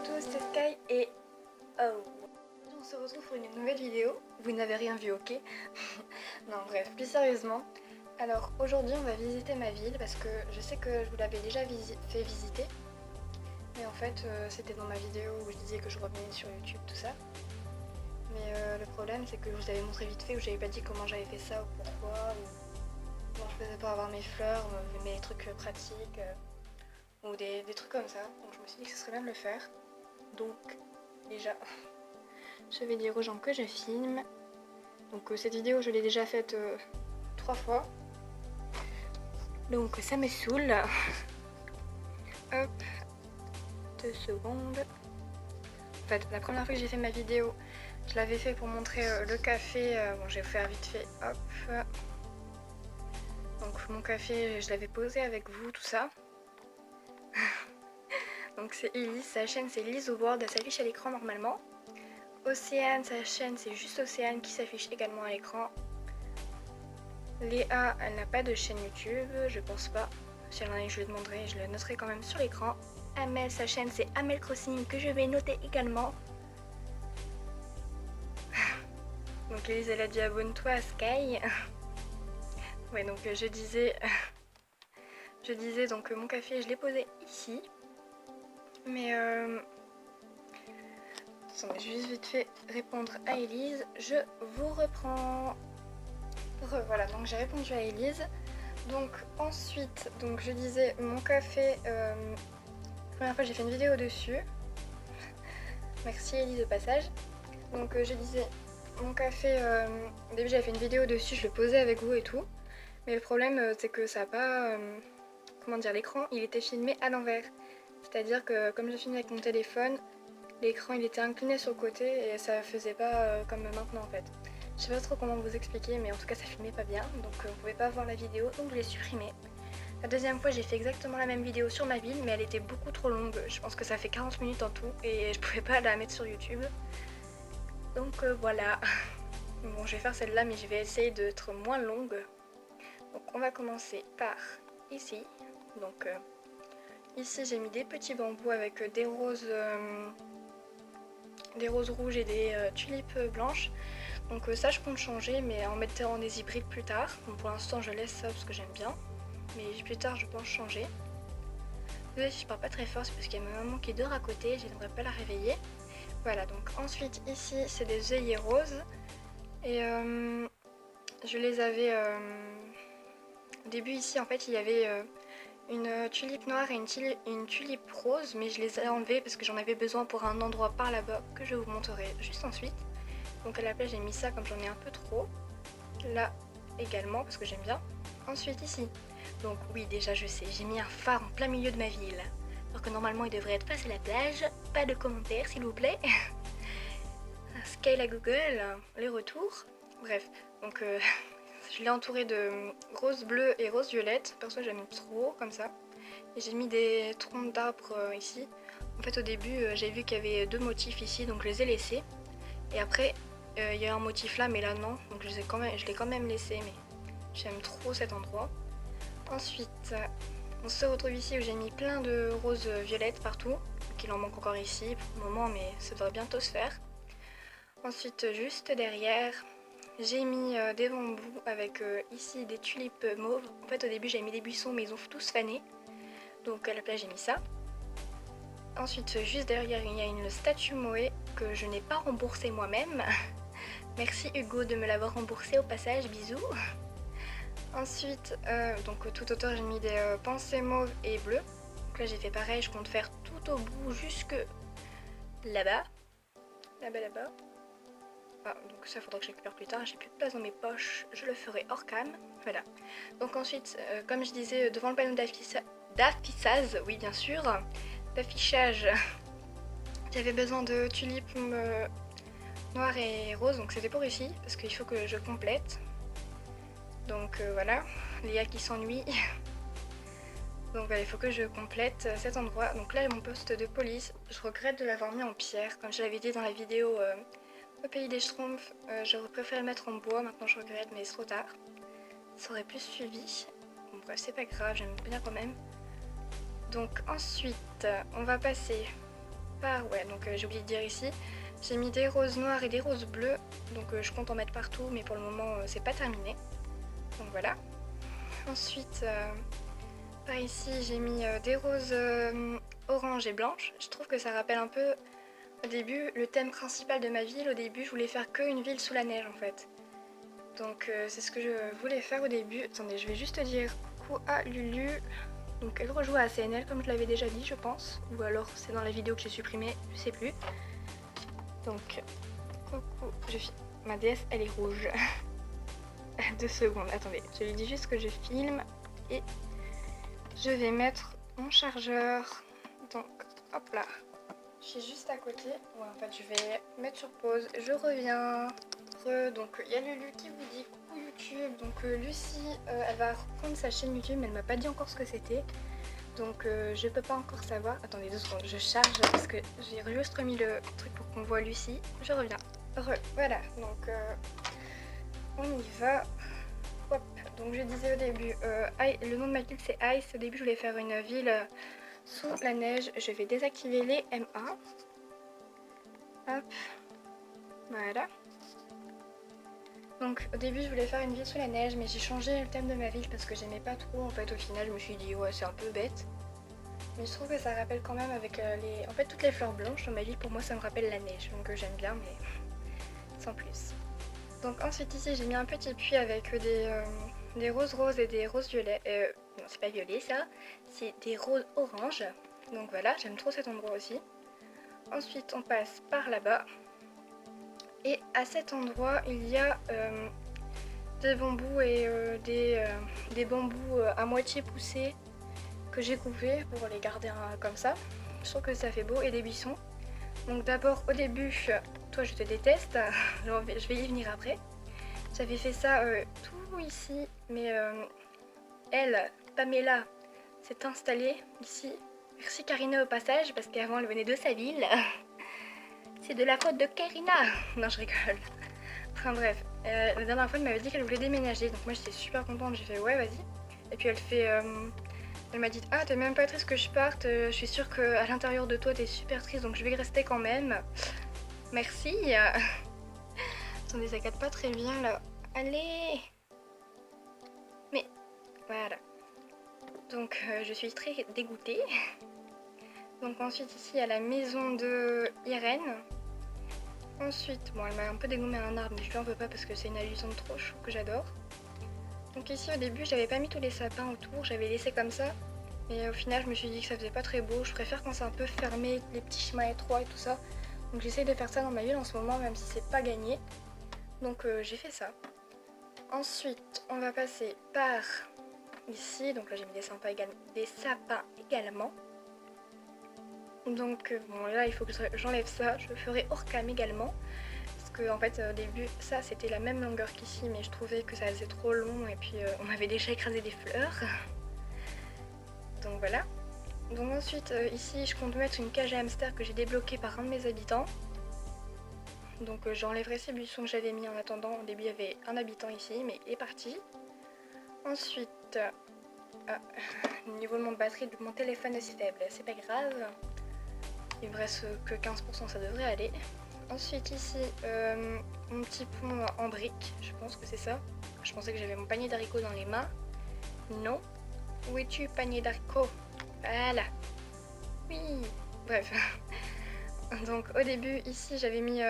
tous, c'est Sky et oh, on se retrouve pour une nouvelle vidéo. Vous n'avez rien vu, ok? Non, bref, plus sérieusement. Alors aujourd'hui, on va visiter ma ville parce que je sais que je vous l'avais déjà fait visiter. Mais en fait, c'était dans ma vidéo où je disais que je revenais sur YouTube, tout ça. Mais le problème, c'est que je vous avais montré vite fait où j'avais pas dit comment j'avais fait ça ou pourquoi, ou comment je faisais pour avoir mes fleurs, mes trucs pratiques, ou des trucs comme ça. Donc je me suis dit que ce serait bien de le faire. Donc déjà, je vais dire aux gens que je filme. Donc cette vidéo, je l'ai déjà faite 3 fois. Donc ça me saoule. Hop, 2 secondes. En fait, la première fois que j'ai fait ma vidéo, je l'avais fait pour montrer le café. Bon, j'ai fait vite fait, hop. Donc mon café, je l'avais posé avec vous, tout ça. Donc c'est Elise, sa chaîne c'est Elise World, elle s'affiche à l'écran normalement. Océane, sa chaîne c'est juste Océane qui s'affiche également à l'écran. Léa, elle n'a pas de chaîne YouTube, je pense pas. Si elle en a une, je lui demanderai, je la noterai quand même sur l'écran. Amel, sa chaîne c'est Amel Crossing que je vais noter également. Donc Elise, elle a dit abonne-toi à Sky. Ouais, donc je disais donc mon café, je l'ai posé ici. Mais attendez, juste vite fait répondre à Elise. Je vous reprends. Voilà, donc j'ai répondu à Elise. Donc ensuite, donc je disais mon café. La première fois j'ai fait une vidéo dessus. Merci Elise au passage. Donc je disais mon café. Au début j'avais fait une vidéo dessus, je le posais avec vous et tout. Mais le problème c'est que ça a pas. Comment dire, l'écran il était filmé à l'envers. C'est-à-dire que comme je filmais avec mon téléphone, l'écran il était incliné sur le côté et ça faisait pas comme maintenant en fait. Je sais pas trop comment vous expliquer, mais en tout cas ça filmait pas bien, donc vous pouvez pas voir la vidéo, donc je l'ai supprimée. La deuxième fois j'ai fait exactement la même vidéo sur ma ville, mais elle était beaucoup trop longue. Je pense que ça fait 40 minutes en tout et je pouvais pas la mettre sur YouTube. Donc voilà. Bon, je vais faire celle-là, mais je vais essayer d'être moins longue. Donc on va commencer par ici. Donc ici j'ai mis des petits bambous avec des roses rouges et des tulipes blanches. Donc ça je compte changer, mais en mettant des hybrides plus tard. Donc pour l'instant je laisse ça parce que j'aime bien, mais plus tard je pense changer. Désolée si je parle pas très fort, c'est parce qu'il y a ma maman qui dort à côté, je n'aimerais pas la réveiller. Voilà, donc ensuite ici c'est des œillets roses. Et je les avais... Au début ici en fait il y avait une tulipe noire et une tulipe rose, mais je les ai enlevées parce que j'en avais besoin pour un endroit par là-bas que je vous montrerai juste ensuite. Donc à la place j'ai mis ça comme j'en ai un peu trop. Là également parce que j'aime bien. Ensuite ici. Donc oui, déjà je sais, j'ai mis un phare en plein milieu de ma ville. Alors que normalement il devrait être face à la plage. Pas de commentaires s'il vous plaît. Sky la Google, les retours. Bref, donc je l'ai entouré de rose bleu et rose violette. Perso j'aime trop comme ça. Et j'ai mis des troncs d'arbres ici. En fait au début j'ai vu qu'il y avait 2 motifs ici, donc je les ai laissés. Et après il y a un motif là, mais là non, donc je l'ai quand même laissé, mais j'aime trop cet endroit. Ensuite on se retrouve ici où j'ai mis plein de roses violettes partout, donc il en manque encore ici pour le moment, mais ça devrait bientôt se faire. Ensuite juste derrière j'ai mis des bambous avec ici des tulipes mauves. En fait au début j'avais mis des buissons, mais ils ont tous fané, donc à la place j'ai mis ça. Ensuite juste derrière il y a une statue Moé que je n'ai pas remboursée moi-même. Merci Hugo de me l'avoir remboursé au passage, bisous. Ensuite, donc tout autour j'ai mis des pensées mauves et bleues. Donc là j'ai fait pareil, je compte faire tout au bout jusque là-bas. Là-bas. Ah, donc ça faudra que je récupère plus tard, j'ai plus de place dans mes poches, je le ferai hors cam. Voilà. Donc ensuite, comme je disais, devant le panneau d'affichage, oui bien sûr, d'affichage, j'avais besoin de tulipes noir et rose, donc c'était pour ici parce qu'il faut que je complète. Donc voilà, Léa qui s'ennuie. Donc voilà, il faut que je complète cet endroit. Donc là mon poste de police, je regrette de l'avoir mis en pierre. Comme je l'avais dit dans la vidéo au pays des Schtroumpfs, j'aurais préféré le mettre en bois. Maintenant je regrette, mais c'est trop tard. Ça aurait plus suivi. Bon bref, c'est pas grave, j'aime bien quand même. Donc ensuite on va passer part, ouais, donc j'ai oublié de dire ici, j'ai mis des roses noires et des roses bleues, donc je compte en mettre partout, mais pour le moment c'est pas terminé. Donc voilà. Ensuite, par ici j'ai mis des roses orange et blanches. Je trouve que ça rappelle un peu au début le thème principal de ma ville. Au début je voulais faire qu'une ville sous la neige en fait. Donc c'est ce que je voulais faire au début. Attendez, je vais juste dire coucou à Lulu. Donc elle rejoue à CNL comme je l'avais déjà dit je pense. Ou alors c'est dans la vidéo que j'ai supprimée, je sais plus. Donc coucou, ma DS elle est rouge. 2 secondes, attendez, je lui dis juste que je filme et je vais mettre mon chargeur. Donc hop là, je suis juste à côté. Ouais, en fait je vais mettre sur pause, je reviens. Donc il y a Lulu qui vous dit coucou YouTube. Donc Lucie elle va reprendre sa chaîne YouTube mais elle m'a pas dit encore ce que c'était. Donc je peux pas encore savoir. Attendez 2 secondes, je charge parce que j'ai juste remis le truc pour qu'on voit Lucie. Je reviens. Voilà, donc on y va. Hop. Donc je disais au début, le nom de ma ville c'est Ice. Au début je voulais faire une ville sous la neige. Je vais désactiver les MA. Hop. Voilà. Donc au début je voulais faire une ville sous la neige mais j'ai changé le thème de ma ville parce que j'aimais pas trop. En fait au final je me suis dit ouais c'est un peu bête. Mais je trouve que ça rappelle quand même avec les... En fait toutes les fleurs blanches dans ma ville pour moi ça me rappelle la neige. Donc j'aime bien mais sans plus. Donc ensuite ici j'ai mis un petit puits avec des roses roses et des roses violets. Non c'est pas violet ça, c'est des roses oranges. Donc voilà, j'aime trop cet endroit aussi. Ensuite on passe par là-bas. Et à cet endroit il y a des bambous et des bambous à moitié poussés que j'ai coupés pour les garder comme ça. Je trouve que ça fait beau et des buissons. Donc d'abord au début, toi je te déteste, je vais y venir après. J'avais fait ça tout ici, mais elle, Pamela, s'est installée ici. Merci Karina au passage, parce qu'avant elle venait de sa ville. C'est de la faute de Karina. Non je rigole. Enfin bref, la dernière fois elle m'avait dit qu'elle voulait déménager, donc moi j'étais super contente, j'ai fait ouais vas-y. Et puis elle m'a dit ah t'es même pas triste que je parte, je suis sûre qu'à l'intérieur de toi t'es super triste donc je vais rester quand même. Merci. Attendez ça capte pas très bien là. Allez. Mais voilà. Donc je suis très dégoûtée. Donc ensuite ici il y a la maison de Irène. Ensuite, bon elle m'a un peu dégommé un arbre mais je lui en veux pas parce que c'est une hallucinante trop chou que j'adore. Donc ici au début j'avais pas mis tous les sapins autour, j'avais laissé comme ça. Et au final je me suis dit que ça faisait pas très beau, je préfère quand c'est un peu fermé, les petits chemins étroits et tout ça. Donc j'essaye de faire ça dans ma ville en ce moment même si c'est pas gagné. Donc j'ai fait ça. Ensuite on va passer par ici, donc là j'ai mis des sapins également. Donc bon là il faut que j'enlève ça, je le ferai hors cam également. Parce que en fait au début ça c'était la même longueur qu'ici mais je trouvais que ça faisait trop long et puis on m'avait déjà écrasé des fleurs. Donc voilà. Donc ensuite ici je compte mettre une cage à hamster que j'ai débloquée par un de mes habitants. Donc j'enlèverai ces buissons que j'avais mis en attendant. Au début il y avait un habitant ici mais il est parti. Ensuite, au niveau de mon batterie de mon téléphone est faible, c'est pas grave. Il me reste que 15%, ça devrait aller. Ensuite ici, mon petit pont en briques, je pense que c'est ça. Je pensais que j'avais mon panier d'haricots dans les mains. Non. Où es-tu, panier d'haricots? Voilà. Oui. Bref. Donc au début ici j'avais mis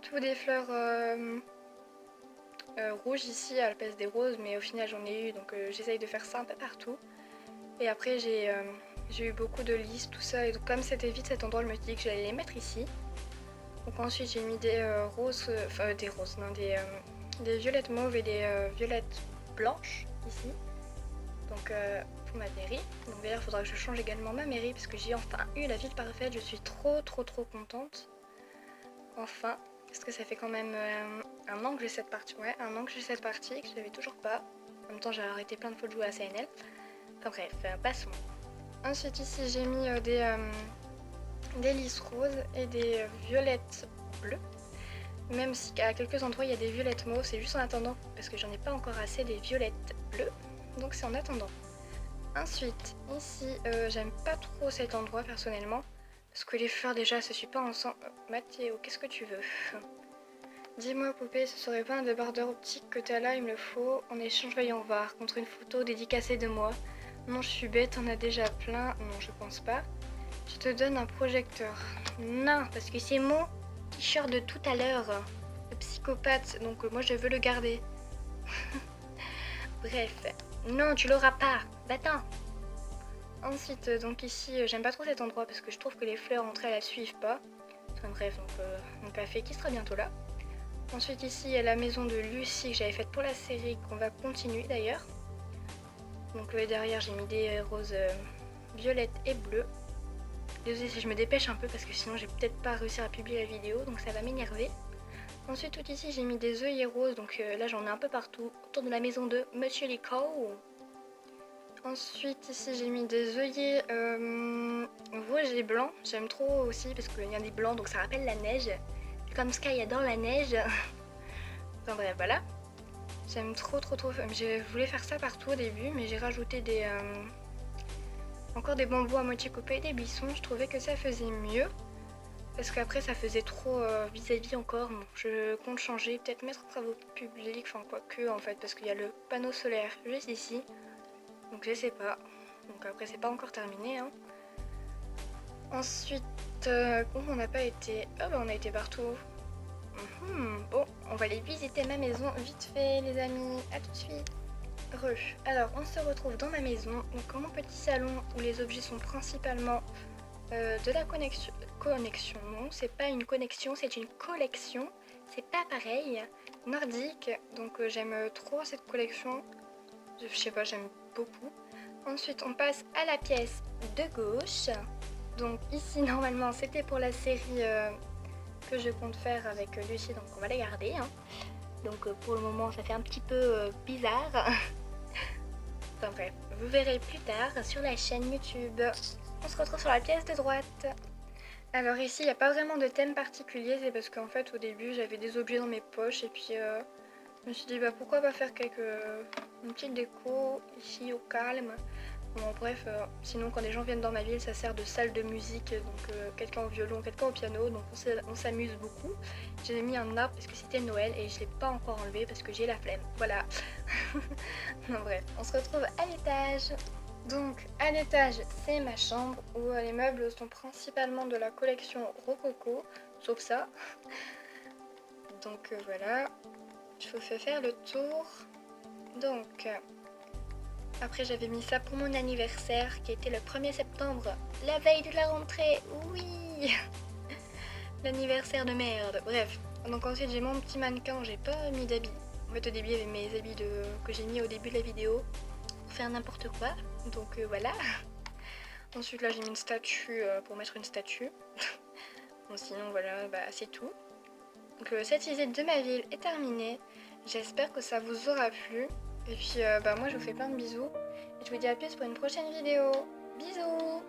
tous des fleurs rouges ici à la place des roses, mais au final j'en ai eu donc j'essaye de faire ça un peu partout. Et après j'ai eu beaucoup de lys, tout ça, et donc comme c'était vide cet endroit je me suis dit que j'allais les mettre ici. Donc ensuite j'ai mis des roses, enfin des roses, non, des violettes mauves et des violettes blanches ici. Donc pour ma mairie. Donc d'ailleurs il faudra que je change également ma mairie parce que j'ai enfin eu la ville parfaite. Je suis trop contente. Enfin, parce que ça fait quand même un an que j'ai cette partie. Ouais, un an que j'ai cette partie et que je l'avais toujours pas. En même temps j'ai arrêté plein de fois de jouer à CNL. Enfin bref, passons. Ensuite ici j'ai mis des lys roses et des violettes bleues. Même si à quelques endroits il y a des violettes mauves, c'est juste en attendant parce que j'en ai pas encore assez des violettes bleues. Donc c'est en attendant. Ensuite, ici, j'aime pas trop cet endroit personnellement. Parce que les fleurs déjà se suivent pas ensemble. Mathéo, qu'est-ce que tu veux? Dis-moi poupée, ce serait pas un débardeur optique que t'as là, il me le faut. En échange, voyons voir, contre une photo dédicacée de moi. Non, je suis bête, on a déjà plein. Non, je pense pas. Je te donne un projecteur. Non, parce que c'est mon t-shirt de tout à l'heure. Le psychopathe, donc moi je veux le garder. Bref. Non, tu l'auras pas. Va-t'en. Ensuite, donc ici, j'aime pas trop cet endroit parce que je trouve que les fleurs entre elles, elles suivent pas. Enfin bref, donc mon café qui sera bientôt là. Ensuite ici, il y a la maison de Lucie que j'avais faite pour la série, qu'on va continuer d'ailleurs. Donc derrière, j'ai mis des roses violettes et bleues. Désolée si je me dépêche un peu parce que sinon j'ai peut-être pas réussi à publier la vidéo, donc ça va m'énerver. Ensuite tout ici, j'ai mis des œillets roses, donc là j'en ai un peu partout, autour de la maison de Monsieur Licou. Ensuite ici j'ai mis des œillets rouges et blancs, j'aime trop aussi parce qu'il y a des blancs donc ça rappelle la neige. Comme Sky adore la neige. Enfin bref voilà. J'aime trop. Je voulais faire ça partout au début mais j'ai rajouté encore des bambous à moitié coupés et des buissons. Je trouvais que ça faisait mieux. Parce qu'après ça faisait trop vis-à-vis encore. Bon, je compte changer, peut-être mettre en travaux publics, enfin quoi que en fait parce qu'il y a le panneau solaire juste ici. Donc je sais pas. Donc après c'est pas encore terminé hein. Ensuite, on n'a pas été... Ah bah on a été partout. Bon, on va aller visiter ma maison vite fait les amis. À tout de suite. Alors on se retrouve dans ma maison. Donc mon petit salon où les objets sont principalement de la connexion. Non, c'est pas une connexion, c'est une collection. C'est pas pareil. Nordique. Donc j'aime trop cette collection. Je sais pas, j'aime beaucoup. Ensuite on passe à la pièce de gauche. Donc ici normalement c'était pour la série que je compte faire avec Lucie, donc on va la garder hein. Donc pour le moment ça fait un petit peu bizarre. Enfin bref, vous verrez plus tard sur la chaîne YouTube. On se retrouve sur la pièce de droite. Alors ici il n'y a pas vraiment de thème particulier, c'est parce qu'en fait au début j'avais des objets dans mes poches et puis je me suis dit bah pourquoi pas faire une petite déco ici au calme. Bon bref, sinon quand les gens viennent dans ma ville ça sert de salle de musique, donc quelqu'un au violon, quelqu'un au piano, donc on s'amuse beaucoup. J'ai mis un arbre parce que c'était Noël et je l'ai pas encore enlevé parce que j'ai la flemme, voilà. Non bref, on se retrouve à l'étage. Donc à l'étage c'est ma chambre où les meubles sont principalement de la collection Rococo, sauf ça. Donc voilà, je vous fais faire le tour. Donc... Après j'avais mis ça pour mon anniversaire qui était le 1er septembre, la veille de la rentrée, oui. L'anniversaire de merde, bref. Donc ensuite j'ai mon petit mannequin, j'ai pas mis d'habits. En fait au début il y avait mes habits que j'ai mis au début de la vidéo pour faire n'importe quoi, donc voilà. Ensuite là j'ai mis une statue pour mettre une statue. Bon sinon voilà, bah c'est tout. Donc cette visite de ma ville est terminée, j'espère que ça vous aura plu. Et puis bah moi je vous fais plein de bisous et je vous dis à plus pour une prochaine vidéo. Bisous.